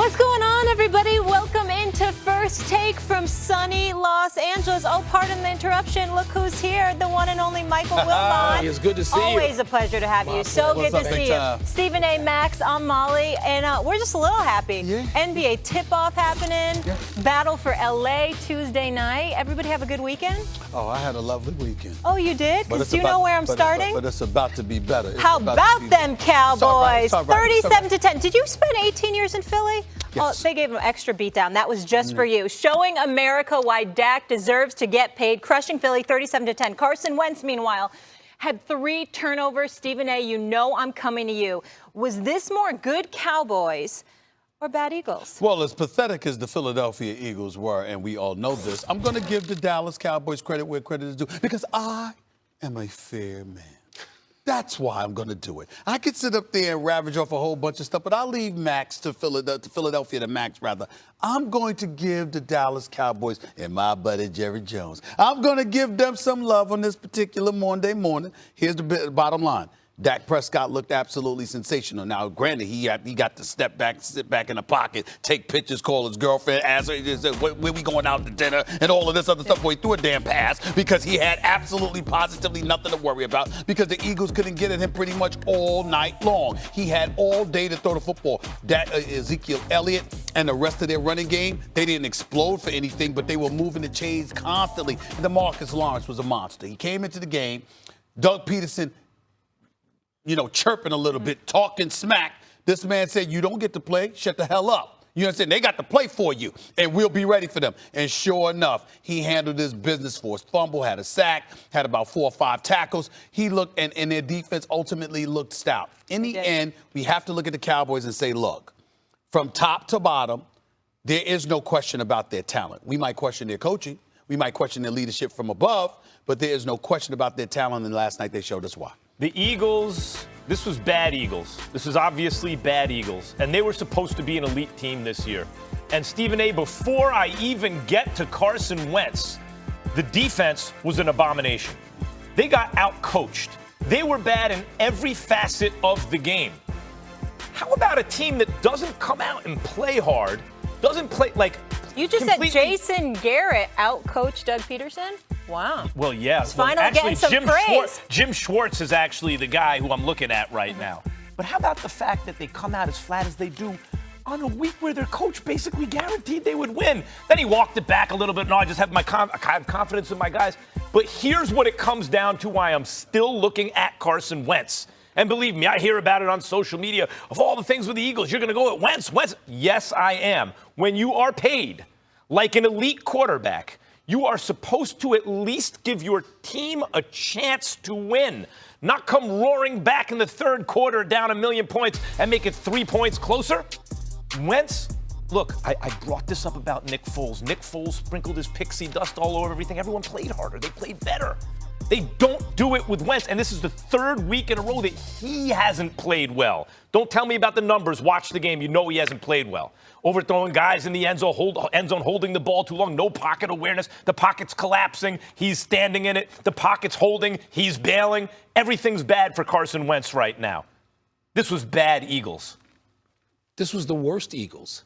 What's going on, everybody? Welcome into First Take from sunny Los Angeles. Oh, pardon the interruption. Look who's here, the one and only Michael Wilbon. It's good to see you. Always a pleasure to have you. So good to see you. Stephen A. Max, I'm Molly, and we're just a little happy. Yeah. NBA tip-off happening. Yeah. Battle for LA Tuesday night. Everybody have a good weekend? Oh, I had a lovely weekend. Oh, you did? Because do you know where I'm starting? But it's about to be better. How about them Cowboys? It's all right. 37-10. Did you spend 18 years in Philly? Yes. Oh, they gave him an extra beatdown. That was just for you. Showing America why Dak deserves to get paid. Crushing Philly 37-10. Carson Wentz, meanwhile, had 3 turnovers. Stephen A., you know I'm coming to you. Was this more good Cowboys or bad Eagles? Well, as pathetic as the Philadelphia Eagles were, and we all know this, I'm going to give the Dallas Cowboys credit where credit is due because I am a fair man. That's why I'm going to do it. I could sit up there and ravage off a whole bunch of stuff, but I'll leave Max to Philadelphia to Max, rather. I'm going to give the Dallas Cowboys and my buddy Jerry Jones. I'm going to give them some love on this particular Monday morning. Here's the bottom line. Dak Prescott looked absolutely sensational. Now, granted, he got to step back, sit back in the pocket, take pictures, call his girlfriend, ask her, where we going out to dinner, and all of this other stuff. Boy, he threw a damn pass because he had absolutely, positively nothing to worry about because the Eagles couldn't get at him pretty much all night long. He had all day to throw the football. Ezekiel Elliott and the rest of their running game, they didn't explode for anything, but they were moving the chains constantly. And DeMarcus Lawrence was a monster. He came into the game. Doug Peterson, chirping a little bit, talking smack. This man said, you don't get to play, shut the hell up. You understand? They got to play for you, and we'll be ready for them. And sure enough, he handled his business for us. Fumble, had a sack, had about 4 or 5 tackles. He looked, and their defense ultimately looked stout. In the end, we have to look at the Cowboys and say, look, from top to bottom, there is no question about their talent. We might question their coaching. We might question their leadership from above, but there is no question about their talent, and last night they showed us why. The Eagles, this was bad Eagles. This is obviously bad Eagles. And they were supposed to be an elite team this year. And Stephen A., before I even get to Carson Wentz, the defense was an abomination. They got out-coached. They were bad in every facet of the game. How about a team that doesn't come out and play hard, doesn't play like... You just said Jason Garrett out-coached Doug Peterson? Wow. Well, yeah. He's finally getting some praise. Jim Schwartz is actually the guy who I'm looking at right now. But how about the fact that they come out as flat as they do on a week where their coach basically guaranteed they would win? Then he walked it back a little bit. No, I just have I have confidence in my guys. But here's what it comes down to why I'm still looking at Carson Wentz. And believe me, I hear about it on social media of all the things with the Eagles. You're going to go at Wentz. Yes, I am. When you are paid like an elite quarterback, you are supposed to at least give your team a chance to win, not come roaring back in the third quarter down 1,000,000 points and make it 3 points closer. Wentz, look, I brought this up about Nick Foles. Nick Foles sprinkled his pixie dust all over everything. Everyone played harder. They played better. They don't do it with Wentz, and this is the 3rd week in a row that he hasn't played well. Don't tell me about the numbers. Watch the game. You know he hasn't played well. Overthrowing guys in the end zone, holding the ball too long, no pocket awareness. The pocket's collapsing. He's standing in it. The pocket's holding. He's bailing. Everything's bad for Carson Wentz right now. This was bad Eagles. This was the worst Eagles.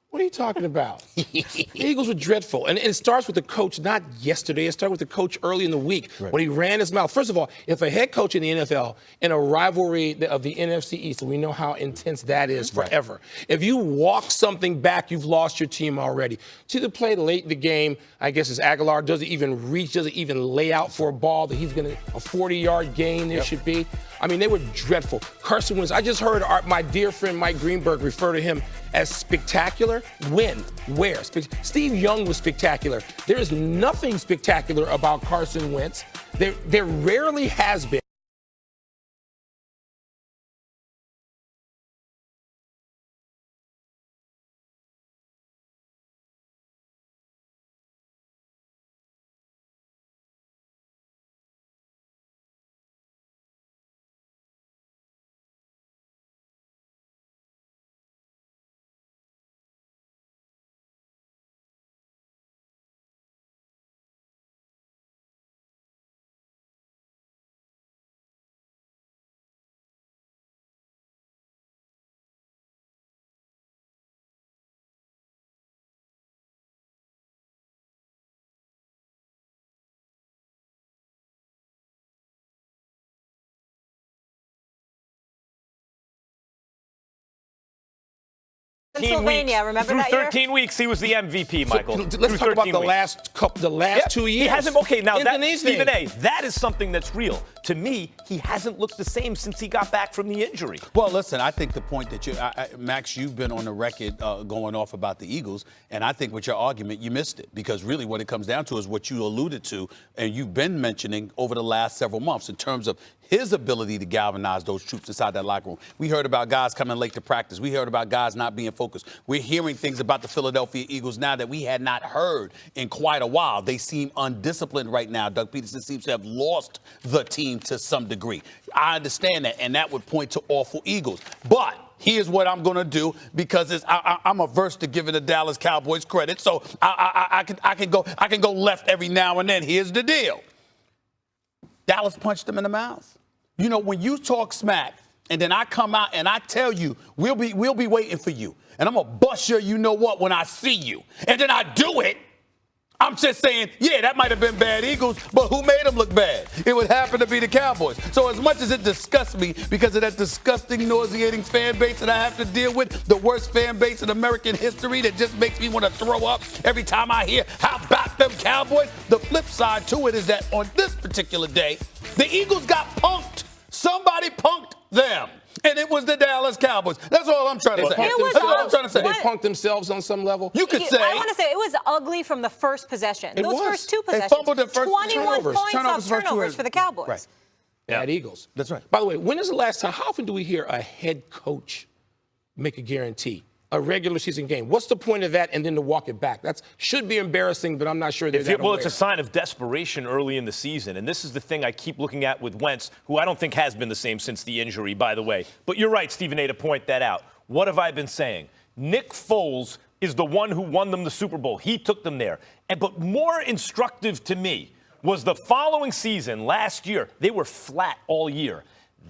What are you talking about? The Eagles were dreadful. And it starts with the coach, not yesterday. It started with the coach early in the week when he ran his mouth. First of all, if a head coach in the NFL in a rivalry of the NFC East, and we know how intense that is forever, if you walk something back, you've lost your team already. To the play late in the game, I guess it's Aguilar doesn't even reach, doesn't even lay out for a ball that he's going to, a 40-yard gain there should be. I mean, they were dreadful. Carson Wentz, I just heard my dear friend Mike Greenberg refer to him as spectacular. When? Where? Steve Young was spectacular. There is nothing spectacular about Carson Wentz. There rarely has been. Pennsylvania, remember through that year? 13 weeks, he was the MVP, Michael. Let's talk about the last 2 years. He hasn't. Okay, now that Anything. Stephen A. That is something that's real. To me, he hasn't looked the same since he got back from the injury. Well, listen, I think the point that Max, you've been on the record going off about the Eagles, and I think with your argument, you missed it, because really what it comes down to is what you alluded to, and you've been mentioning over the last several months in terms of his ability to galvanize those troops inside that locker room. We heard about guys coming late to practice. We heard about guys not being focused. We're hearing things about the Philadelphia Eagles now that we had not heard in quite a while. They seem undisciplined right now. Doug Peterson seems to have lost the team to some degree. I understand that, and that would point to awful Eagles. But here's what I'm going to do, because I'm averse to giving the Dallas Cowboys credit, so I can go left every now and then. Here's the deal. Dallas punched them in the mouth. You know, when you talk smack and then I come out and I tell you, we'll be waiting for you, and I'm going to bust your you know what when I see you, and then I do it, I'm just saying, yeah, that might have been bad Eagles, but who made them look bad? It would happen to be the Cowboys. So as much as it disgusts me because of that disgusting, nauseating fan base that I have to deal with, the worst fan base in American history that just makes me want to throw up every time I hear, how about them Cowboys? The flip side to it is that on this particular day, the Eagles got punked. Somebody punked them. And it was the Dallas Cowboys. That's all I'm trying to say. That's all I'm trying to say. They punked themselves on some level. You could say. I want to say it was ugly from the first possession. Those first two They possessions. fumbled the first 21 turnovers. points off turnovers for the Cowboys. Right. Bad Eagles. That's right. By the way, when is the last time, how often do we hear a head coach make a guarantee? A regular season game. What's the point of that, and then to walk it back? That should be embarrassing, but I'm not sure they're Well, it's a sign of desperation early in the season, and this is the thing I keep looking at with Wentz, who I don't think has been the same since the injury, by the way. But you're right, Stephen A., to point that out. What have I been saying? Nick Foles is the one who won them the Super Bowl. He took them there. But more instructive to me was the following season, last year, they were flat all year.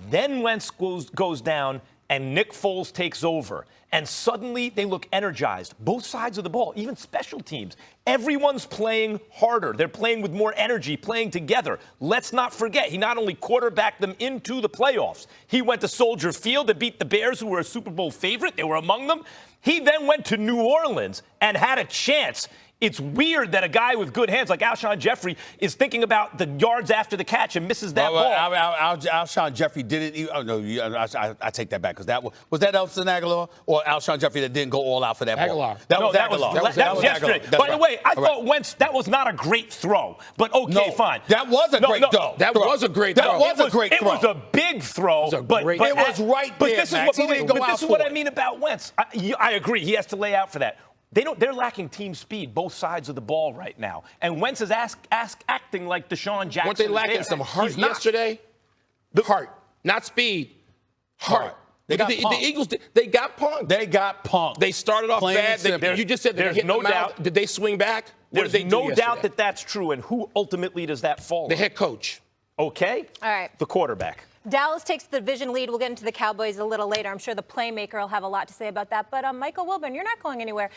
Then Wentz goes down, and Nick Foles takes over. And suddenly they look energized. Both sides of the ball, even special teams. Everyone's playing harder. They're playing with more energy, playing together. Let's not forget, he not only quarterbacked them into the playoffs, he went to Soldier Field to beat the Bears, who were a Super Bowl favorite. They were among them. He then went to New Orleans and had a chance. It's weird that a guy with good hands like Alshon Jeffrey is thinking about the yards after the catch and misses that ball. Alshon Jeffrey didn't. Oh no, I take that back, because was that Nelson Aguilar or Alshon Jeffrey that didn't go all out for that Aguilar. ball? That was yesterday. By the way, I thought Wentz, that was not a great throw, but okay, fine. That was a great throw. That was a great throw. That was a great throw. It was a big throw, but it was right there. This is what I mean about Wentz. I agree. He has to lay out for that. They're lacking team speed, both sides of the ball right now. And Wentz is acting like Deshaun Jackson. Weren't they lacking some heart yesterday? The heart, not speed. Heart. They got the Eagles, they got punked. They got punked. They started off bad. You just said there's no doubt. Did they swing back? There's no doubt that that's true. And who ultimately does that fall on? The head coach. Okay. All right. The quarterback. Dallas takes the division lead. We'll get into the Cowboys a little later. I'm sure the playmaker will have a lot to say about that. But Michael Wilburn, you're not going anywhere.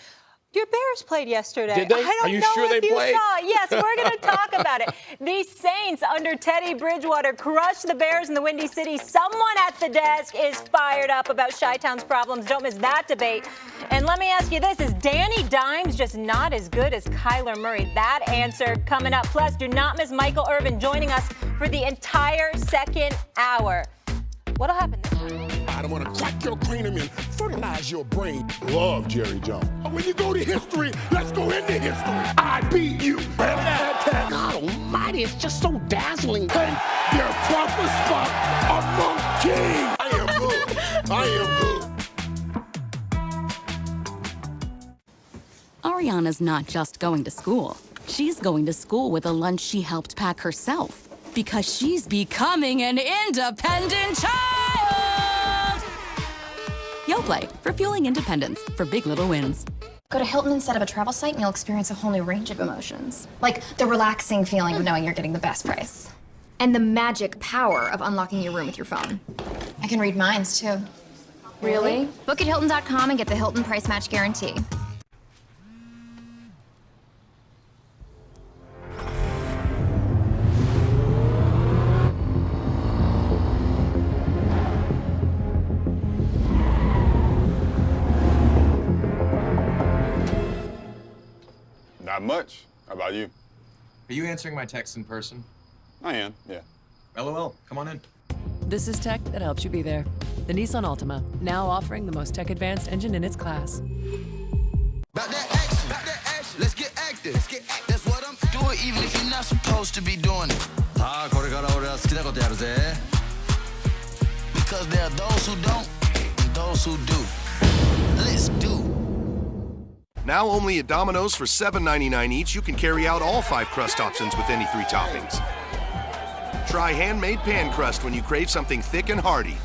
Your Bears played yesterday. Did they? I don't Are you know sure if they you played? saw it. Yes, we're going to talk about it. The Saints under Teddy Bridgewater crushed the Bears in the Windy City. Someone at the desk is fired up about Chi-Town's problems. Don't miss that debate. And let me ask you this. Is Danny Dimes just not as good as Kyler Murray? That answer coming up. Plus, do not miss Michael Irvin joining us for the entire second hour. What'll happen this time? I don't want to crack your cranium and fertilize your brain. Love Jerry Jones. When you go to history, let's go into history. I beat you. God almighty, it's just so dazzling. Hey, their proper spot among kings. I am good. I am good. Ariana's not just going to school. She's going to school with a lunch she helped pack herself. Because she's becoming an independent child! Yoplait, for fueling independence, for big little wins. Go to Hilton instead of a travel site and you'll experience a whole new range of emotions. Like the relaxing feeling of knowing you're getting the best price. And the magic power of unlocking your room with your phone. I can read minds too. Really? Book at Hilton.com and get the Hilton Price Match Guarantee. much. How about you? Are you answering my text in person? I am, yeah. LOL, come on in. This is tech that helps you be there. The Nissan Altima, now offering the most tech-advanced engine in its class. About that action, let's get active. That's what I'm doing, even if you're not supposed to be doing it. Because there are those who don't and those who do. Let's do. Now only at Domino's for $7.99 each, you can carry out all 5 crust options with any 3 toppings. Try handmade pan crust when you crave something thick and hearty.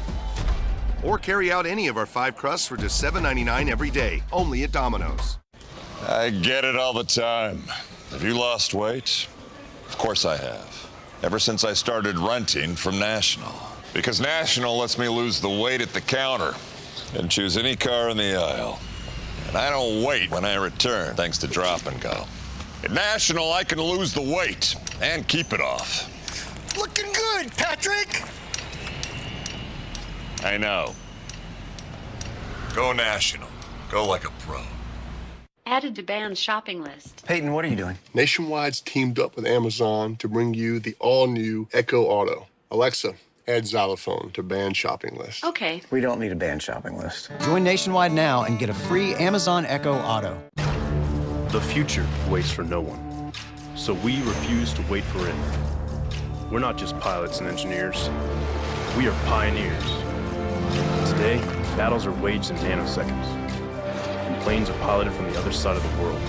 Or carry out any of our 5 crusts for just $7.99 every day, only at Domino's. I get it all the time. Have you lost weight? Of course I have. Ever since I started renting from National. Because National lets me lose the weight at the counter and choose any car in the aisle. And I don't wait when I return, thanks to Drop and Go. At National, I can lose the weight and keep it off. Looking good, Patrick. I know. Go National. Go like a pro. Added to band's shopping list. Peyton, what are you doing? Nationwide's teamed up with Amazon to bring you the all-new Echo Auto. Alexa, add xylophone to band shopping list. Okay. We don't need a band shopping list. Join Nationwide now and get a free Amazon Echo Auto. The future waits for no one, so we refuse to wait for it. We're not just pilots and engineers. We are pioneers. Today, battles are waged in nanoseconds, and planes are piloted from the other side of the world.